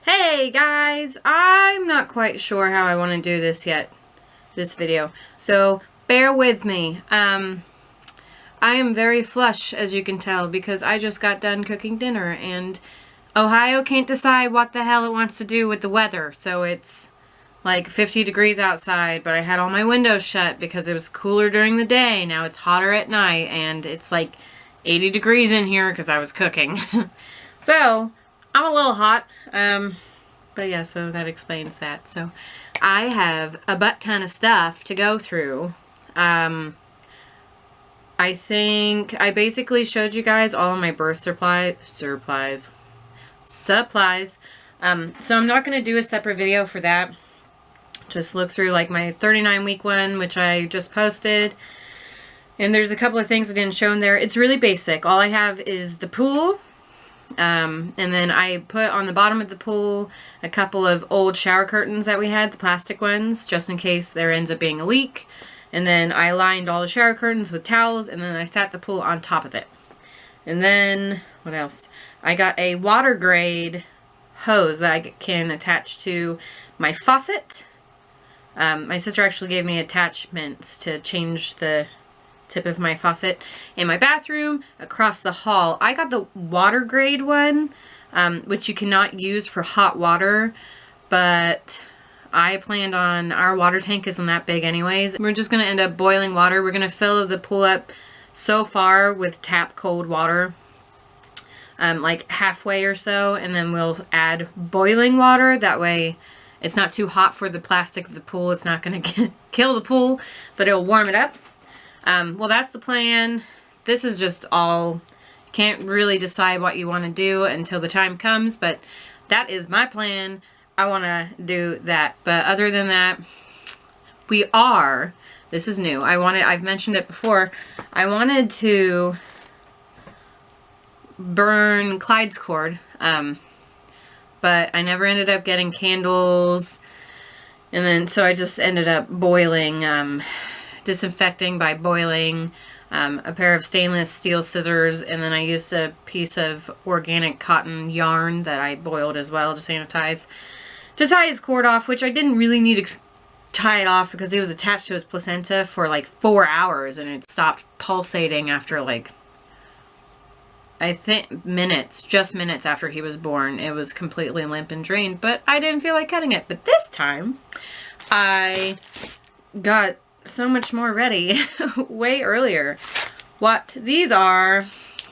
Hey guys, I'm not quite sure how I want to do this yet, this video, so bear with me. I am very flush, as you can tell, because I just got done cooking dinner and Ohio can't decide what the hell it wants to do with the weather, so it's like 50 degrees outside, but I had all my windows shut because it was cooler during the day. Now it's hotter at night and it's like 80 degrees in here because I was cooking. So I'm a little hot, but yeah, so that explains that. So I have a butt ton of stuff to go through. I think I basically showed you guys all of my birth supplies. So I'm not going to do a separate video for that. Just look through like my 39-week one, which I just posted. And there's a couple of things I didn't show in there. It's really basic. All I have is the pool. And then I put on the bottom of the pool a couple of old shower curtains that we had, the plastic ones, just in case there ends up being a leak. And then I lined all the shower curtains with towels, and then I sat the pool on top of it. And then, what else? I got a water grade hose that I can attach to my faucet. My sister actually gave me attachments to change the tip of my faucet in my bathroom, across the hall. I got the water grade one, which you cannot use for hot water, but I planned on, our water tank isn't that big anyways. We're just going to end up boiling water. We're going to fill the pool up so far with tap cold water, like halfway or so, and then we'll add boiling water. That way it's not too hot for the plastic of the pool. It's not going to kill the pool, but it'll warm it up. Well, that's the plan. This is just all, can't really decide what you want to do until the time comes, but that is my plan. I want to do that. But other than that, this is new. I've mentioned it before. I wanted to burn Clyde's cord, but I never ended up getting candles. And then, so I just ended up boiling, disinfecting by boiling a pair of stainless steel scissors, and then I used a piece of organic cotton yarn that I boiled as well to sanitize, to tie his cord off, which I didn't really need to tie it off because he was attached to his placenta for like 4 hours and it stopped pulsating after like, I think minutes, just minutes after he was born. It was completely limp and drained, but I didn't feel like cutting it. But this time I got so much more ready way earlier. What these are,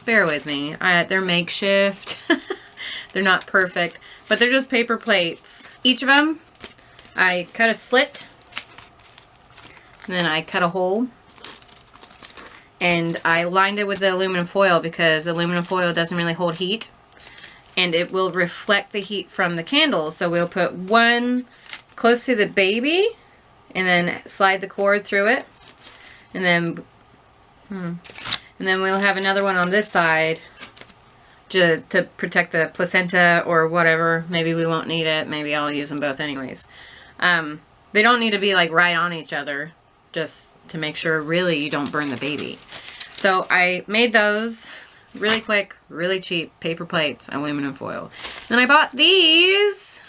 bear with me, they're makeshift. They're not perfect, but they're just paper plates. Each of them, I cut a slit, and then I cut a hole, and I lined it with the aluminum foil because aluminum foil doesn't really hold heat, and it will reflect the heat from the candles. So we'll put one close to the baby, and then slide the cord through it, and then we'll have another one on this side to protect the placenta or whatever. Maybe we won't need it. Maybe I'll use them both anyways. They don't need to be like right on each other, just to make sure really you don't burn the baby. So I made those really quick, really cheap paper plates, aluminum foil. Then I bought these.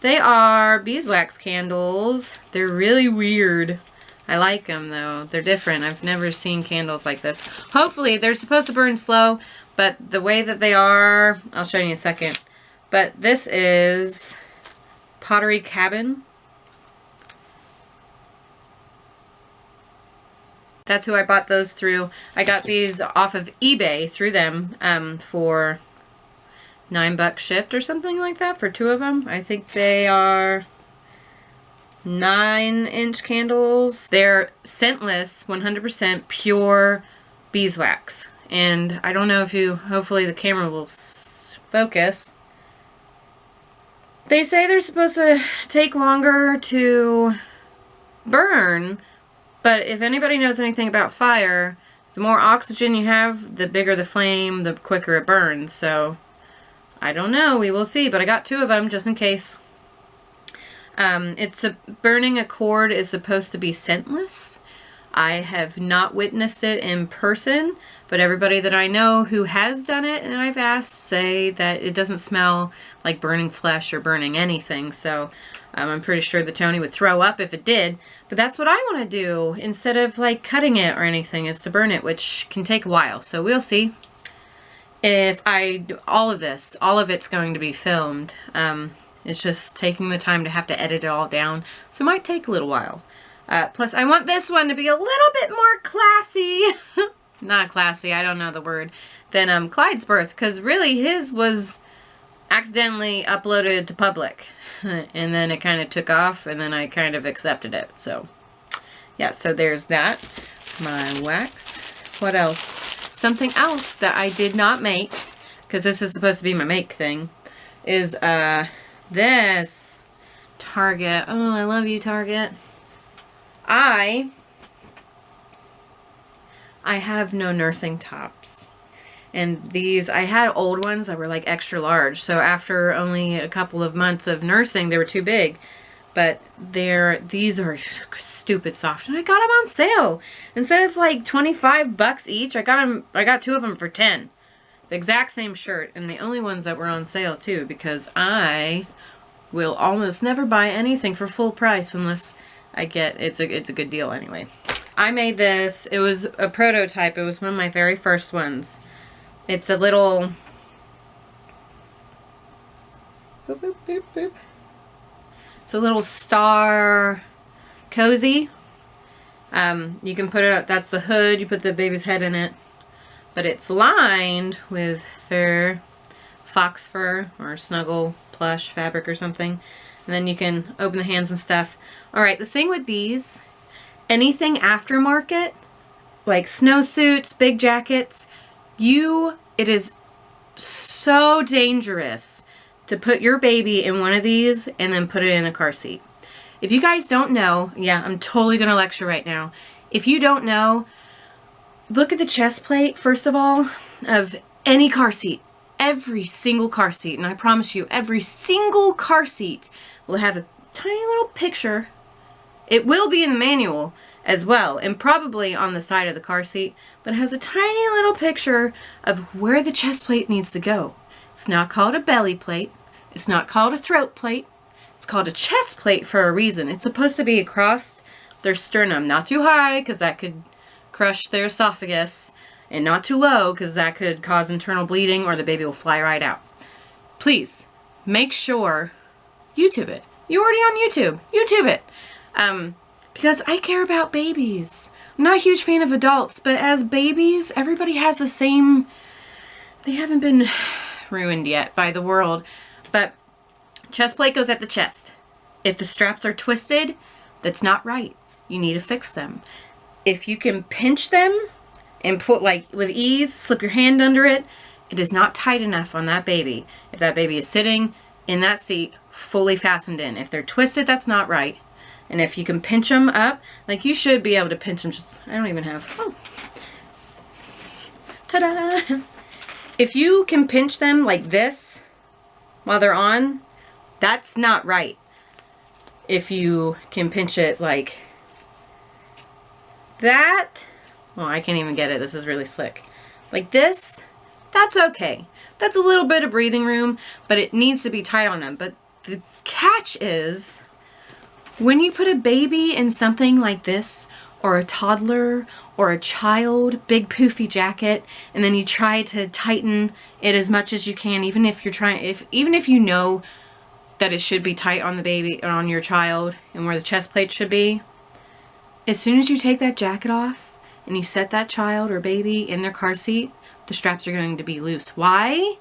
They are beeswax candles. They're really weird. I like them though. They're different. I've never seen candles like this. Hopefully, they're supposed to burn slow, but the way that they are, I'll show you in a second. But this is Pottery Cabin. That's who I bought those through. I got these off of eBay through them for $9 shipped or something like that for 2 of them. I think they are 9-inch candles. They're scentless, 100% pure beeswax. And I don't know if hopefully the camera will focus. They say they're supposed to take longer to burn, but if anybody knows anything about fire, the more oxygen you have, the bigger the flame, the quicker it burns. So I don't know, we will see, but I got 2 of them just in case. Burning a cord is supposed to be scentless. I have not witnessed it in person, but everybody that I know who has done it and I've asked say that it doesn't smell like burning flesh or burning anything. So I'm pretty sure that Tony would throw up if it did. But that's what I want to do instead of like cutting it or anything, is to burn it, which can take a while. So we'll see if I do all of this. All of it's going to be filmed. It's just taking the time to have to edit it all down. So it might take a little while. Plus I want this one to be a little bit more classy. Not classy, I don't know the word. Than Clyde's birth. Because really his was accidentally uploaded to public. And then it kind of took off, and then I kind of accepted it. So, yeah, so there's that. My wax. What else? Something else that I did not make, because this is supposed to be my make thing, is this. Target. Oh, I love you, Target. I have no nursing tops. And these, I had old ones that were like extra large. So after only a couple of months of nursing, they were too big. But these are stupid soft. And I got them on sale. Instead of like 25 bucks each, I got 2 of them for 10. The exact same shirt. And the only ones that were on sale too. Because I will almost never buy anything for full price unless I get, it's a good deal anyway. I made this. It was a prototype. It was one of my very first ones. It's a little, boop, boop, boop, boop. It's a little star cozy. You can put it, that's the hood, you put the baby's head in it. But it's lined with fur, fox fur, or snuggle plush fabric or something. And then you can open the hands and stuff. Alright, the thing with these, anything aftermarket, like snowsuits, big jackets, it is so dangerous to put your baby in one of these and then put it in a car seat. If you guys don't know, yeah, I'm totally going to lecture right now. If you don't know, look at the chest plate, first of all, of any car seat. Every single car seat, and I promise you, every single car seat will have a tiny little picture. It will be in the manual as well, and probably on the side of the car seat, but it has a tiny little picture of where the chest plate needs to go. It's not called a belly plate. It's not called a throat plate. It's called a chest plate for a reason. It's supposed to be across their sternum. Not too high, because that could crush their esophagus, and not too low, because that could cause internal bleeding or the baby will fly right out. Please, make sure, YouTube it. You're already on YouTube. YouTube it. Because I care about babies. I'm not a huge fan of adults, but as babies, everybody has the same, they haven't been ruined yet by the world. But chest plate goes at the chest. If the straps are twisted, that's not right. You need to fix them. If you can pinch them and put, like, with ease, slip your hand under it, it is not tight enough on that baby. If that baby is sitting in that seat, fully fastened in. If they're twisted, that's not right. And if you can pinch them up, like you should be able to pinch them. Just, I don't even have, oh. Ta-da! If you can pinch them like this while they're on, that's not right. If you can pinch it like that, well, I can't even get it. This is really slick. Like this, that's okay. That's a little bit of breathing room, but it needs to be tight on them. But the catch is, when you put a baby in something like this, or a toddler, or a child, big poofy jacket, and then you try to tighten it as much as you can, even if you're trying, even if you know that it should be tight on the baby, or on your child, and where the chest plate should be, as soon as you take that jacket off, and you set that child or baby in their car seat, the straps are going to be loose. Why?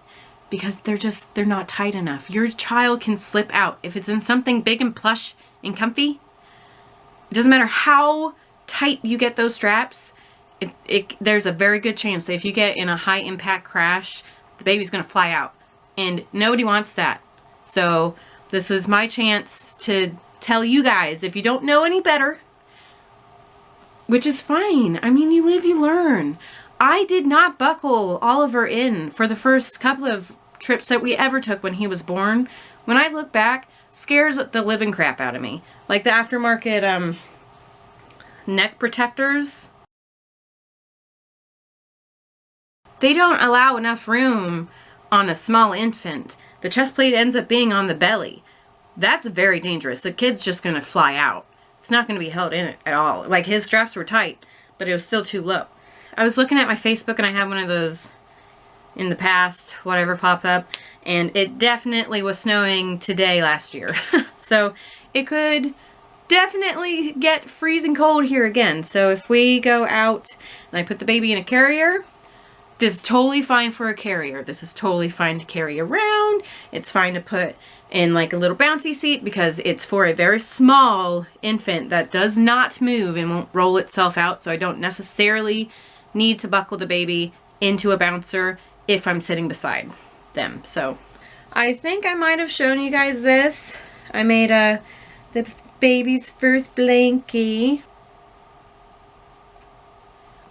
Because they're not tight enough. Your child can slip out. If it's in something big and plush and comfy, it doesn't matter how tight you get those straps, there's a very good chance that if you get in a high impact crash, the baby's going to fly out. And nobody wants that. So this is my chance to tell you guys, if you don't know any better, which is fine. I mean, you live, you learn. I did not buckle Oliver in for the first couple of trips that we ever took when he was born. When I look back, scares the living crap out of me. Like the aftermarket neck protectors, they don't allow enough room on a small infant. The chest plate ends up being on the belly. That's very dangerous. The kid's just going to fly out. It's not going to be held in it at all. Like, his straps were tight, but it was still too low. I was looking at my Facebook and I had one of those in the past, whatever, pop up, and it definitely was snowing today last year. So it could definitely get freezing cold here again. So if we go out and I put the baby in a carrier, this is totally fine for a carrier. This is totally fine to carry around. It's fine to put in like a little bouncy seat because it's for a very small infant that does not move and won't roll itself out. So I don't necessarily need to buckle the baby into a bouncer if I'm sitting beside them. So I think I might have shown you guys this. I made the baby's first blankie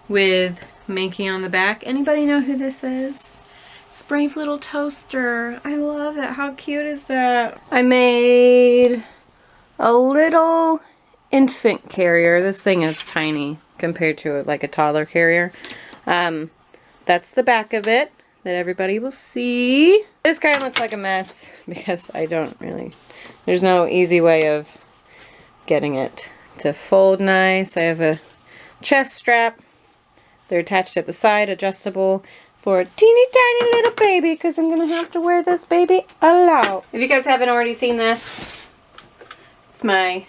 with Minky on the back. Anybody know who this is? It's Brave Little Toaster. I love it. How cute is that? I made a little infant carrier. This thing is tiny compared to like a toddler carrier. That's the back of it that everybody will see. This kind of looks like a mess because I don't really, there's no easy way of getting it to fold nice. I have a chest strap. They're attached at the side, adjustable for a teeny tiny little baby because I'm going to have to wear this baby a lot. If you guys haven't already seen this, it's my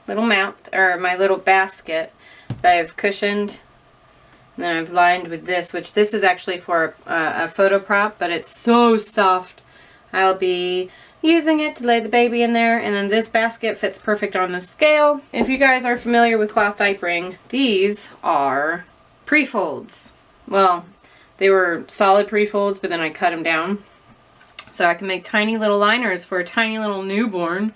little mount, or my little basket that I've cushioned and then I've lined with this, which this is actually for a photo prop, but it's so soft. I'll be using it to lay the baby in there, and then this basket fits perfect on the scale. If you guys are familiar with cloth diapering, these are pre-folds. Well, they were solid pre-folds, but then I cut them down. So I can make tiny little liners for a tiny little newborn.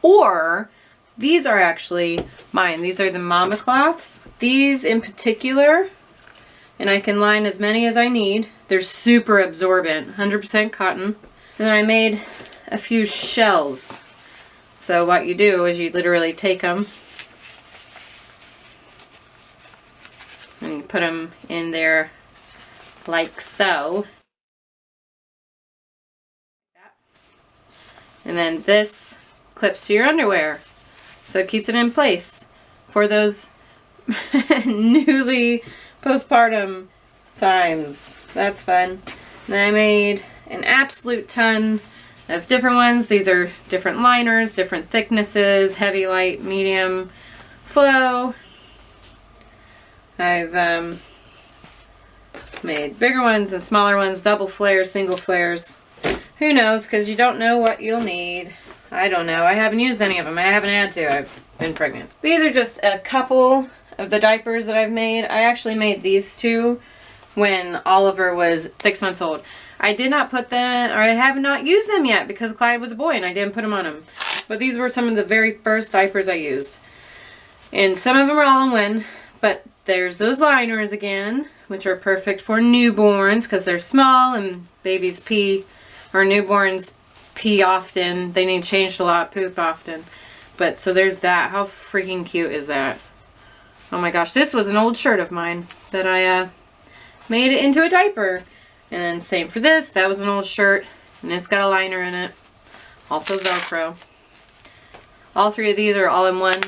Or, these are actually mine. These are the mama cloths. These in particular, and I can line as many as I need. They're super absorbent, 100% cotton. And then I made a few shells. So what you do is you literally take them and you put them in there like so. And then this clips to your underwear. So it keeps it in place for those newly postpartum times. That's fun. Then I made an absolute ton of different ones. These are different liners, different thicknesses, heavy, light, medium, flow. I've made bigger ones and smaller ones, double flares, single flares. Who knows, because you don't know what you'll need. I don't know. I haven't used any of them. I haven't had to. I've been pregnant. These are just a couple of the diapers that I've made. I actually made these two when Oliver was 6 months old. I did not put them, or I have not used them yet because Clyde was a boy and I didn't put them on him. But these were some of the very first diapers I used. And some of them are all-in-one, but there's those liners again, which are perfect for newborns because they're small and babies pee, or newborns pee often. They need changed a lot, poop often. But so there's that. How freaking cute is that? Oh my gosh, this was an old shirt of mine that I made it into a diaper. And then same for this. That was an old shirt and it's got a liner in it. Also Velcro. All three of these are all-in-one.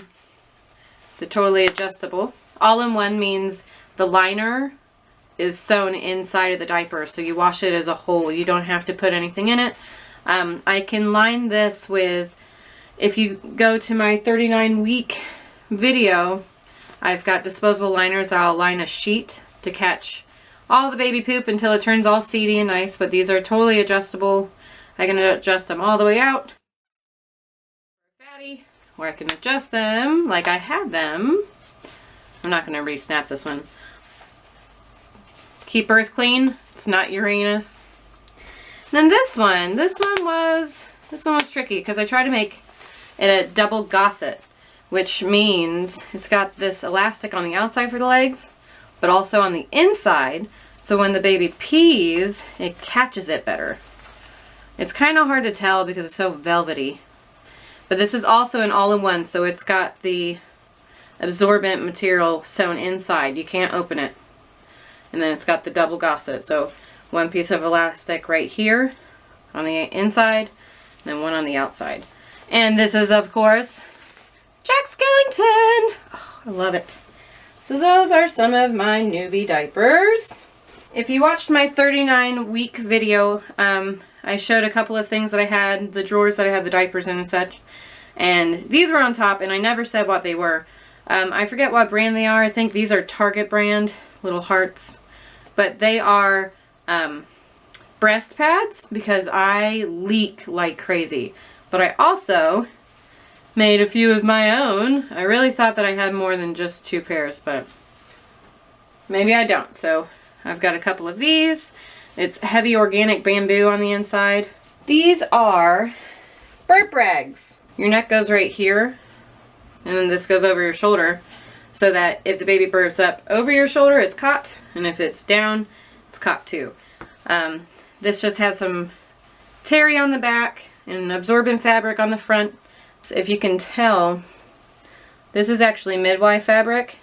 They're totally adjustable. All-in-one means the liner is sewn inside of the diaper, so you wash it as a whole. You don't have to put anything in it. I can line this with, if you go to my 39-week video, I've got disposable liners. I'll line a sheet to catch all the baby poop until it turns all seedy and nice, but these are totally adjustable. I can adjust them all the way out. Fatty, where I can adjust them like I had them. I'm not going to re-snap this one. Keep Earth clean. It's not Uranus. Then this one was tricky because I tried to make it a double gosset, which means it's got this elastic on the outside for the legs, but also on the inside, so when the baby pees, it catches it better. It's kind of hard to tell because it's so velvety. But this is also an all-in-one, so it's got the absorbent material sewn inside. You can't open it. And then it's got the double gusset. So one piece of elastic right here on the inside, and then one on the outside. And this is, of course, Jack Skellington. Oh, I love it. So those are some of my newbie diapers. If you watched my 39-week video, I showed a couple of things that I had, the drawers that I had the diapers in and such. And these were on top, and I never said what they were. I forget what brand they are. I think these are Target brand, little hearts. But they are breast pads because I leak like crazy. But I also made a few of my own. I really thought that I had more than just 2 pairs, but maybe I don't. So I've got a couple of these. It's heavy organic bamboo on the inside. These are burp rags. Your neck goes right here, and then this goes over your shoulder, so that if the baby burps up over your shoulder, it's caught, and if it's down, it's caught too. This just has some terry on the back and absorbent fabric on the front. So if you can tell, this is actually midwife fabric.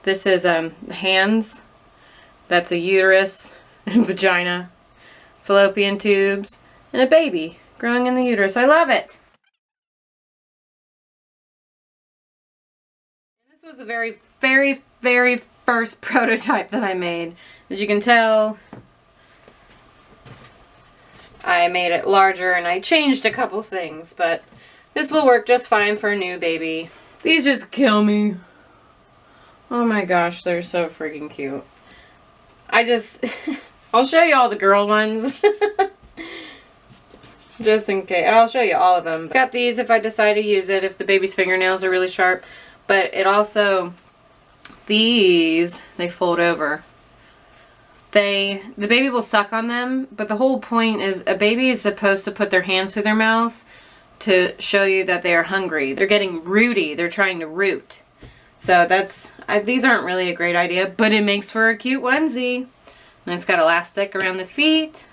This is hands. That's a uterus and vagina, fallopian tubes, and a baby growing in the uterus. I love it. This was the very first prototype that I made. As you can tell, I made it larger and I changed a couple things, but this will work just fine for a new baby. These just kill me. Oh my gosh, they're so freaking cute. I'll show you all the girl ones. Just in case. I'll show you all of them. Got these if I decide to use it, if the baby's fingernails are really sharp. But it also, these, they fold over. The baby will suck on them, but the whole point is a baby is supposed to put their hands through their mouth to show you that they are hungry. They're getting rooty. They're trying to root. So these aren't really a great idea, but it makes for a cute onesie. And it's got elastic around the feet.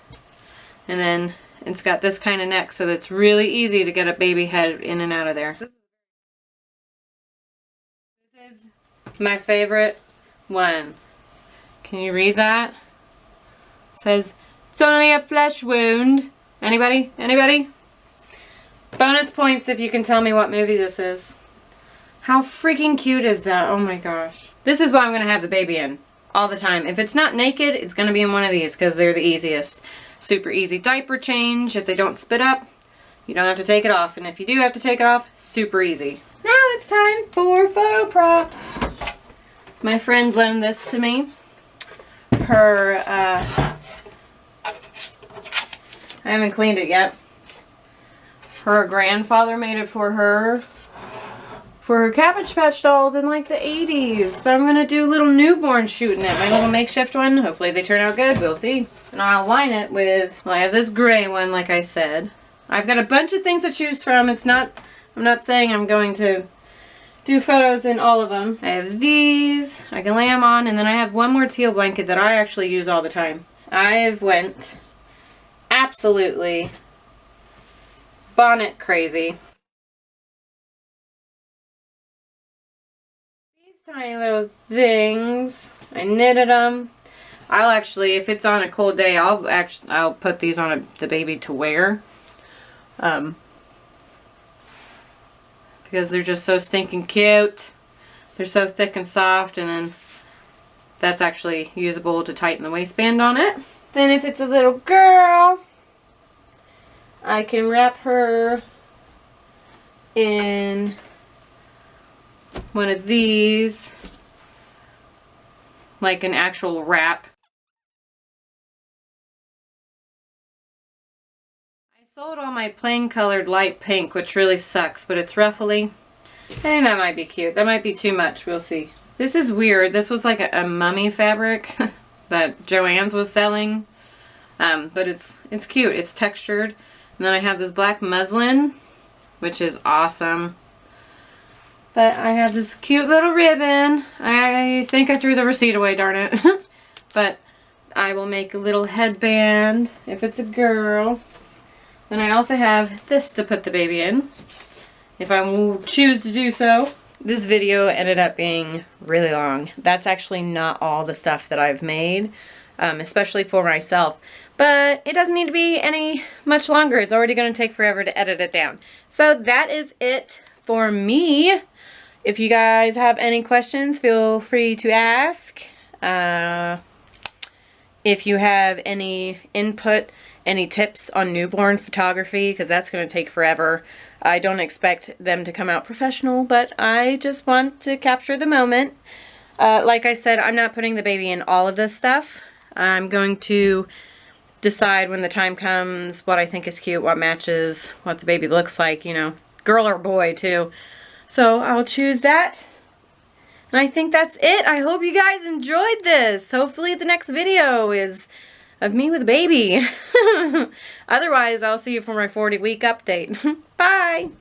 And then it's got this kind of neck, so it's really easy to get a baby head in and out of there. This is my favorite one. Can you read that? It says, "It's only a flesh wound." Anybody? Anybody? Bonus points if you can tell me what movie this is. How freaking cute is that? Oh my gosh. This is what I'm going to have the baby in all the time. If it's not naked, it's going to be in one of these because they're the easiest. Super easy diaper change. If they don't spit up, you don't have to take it off. And if you do have to take it off, super easy. Now it's time for photo props. My friend loaned this to me. Her, I haven't cleaned it yet. Her grandfather made it for her Cabbage Patch dolls in like the 80s. But I'm going to do a little newborn shoot in it. My little makeshift one. Hopefully they turn out good. We'll see. And I'll line it with, well, I have this gray one like I said. I've got a bunch of things to choose from. I'm not saying I'm going to do photos in all of them. I have these. I can lay them on. And then I have one more teal blanket that I actually use all the time. I've went absolutely bonnet crazy. Tiny little things. I knitted them. I'll actually, if it's on a cold day, I'll put these on the baby to wear. Because they're just so stinking cute. They're so thick and soft, and then that's actually usable to tighten the waistband on it. Then if it's a little girl, I can wrap her in one of these, like an actual wrap. I sold all my plain colored light pink, which really sucks, but it's ruffly. I think that might be cute. That might be too much. We'll see. This is weird. This was like a mummy fabric that Joann's was selling. But it's cute. It's textured. And then I have this black muslin, which is awesome. But I have this cute little ribbon. I think I threw the receipt away, darn it. But I will make a little headband if it's a girl. Then I also have this to put the baby in, if I choose to do so. This video ended up being really long. That's actually not all the stuff that I've made, especially for myself. But it doesn't need to be any much longer. It's already going to take forever to edit it down. So that is it for me. If you guys have any questions, feel free to ask. If you have any input, any tips on newborn photography, because that's going to take forever. I don't expect them to come out professional, but I just want to capture the moment. Like I said, I'm not putting the baby in all of this stuff. I'm going to decide when the time comes what I think is cute, what matches, what the baby looks like, you know, girl or boy too. So I'll choose that. And I think that's it. I hope you guys enjoyed this. Hopefully the next video is of me with a baby. Otherwise, I'll see you for my 40-week update. Bye!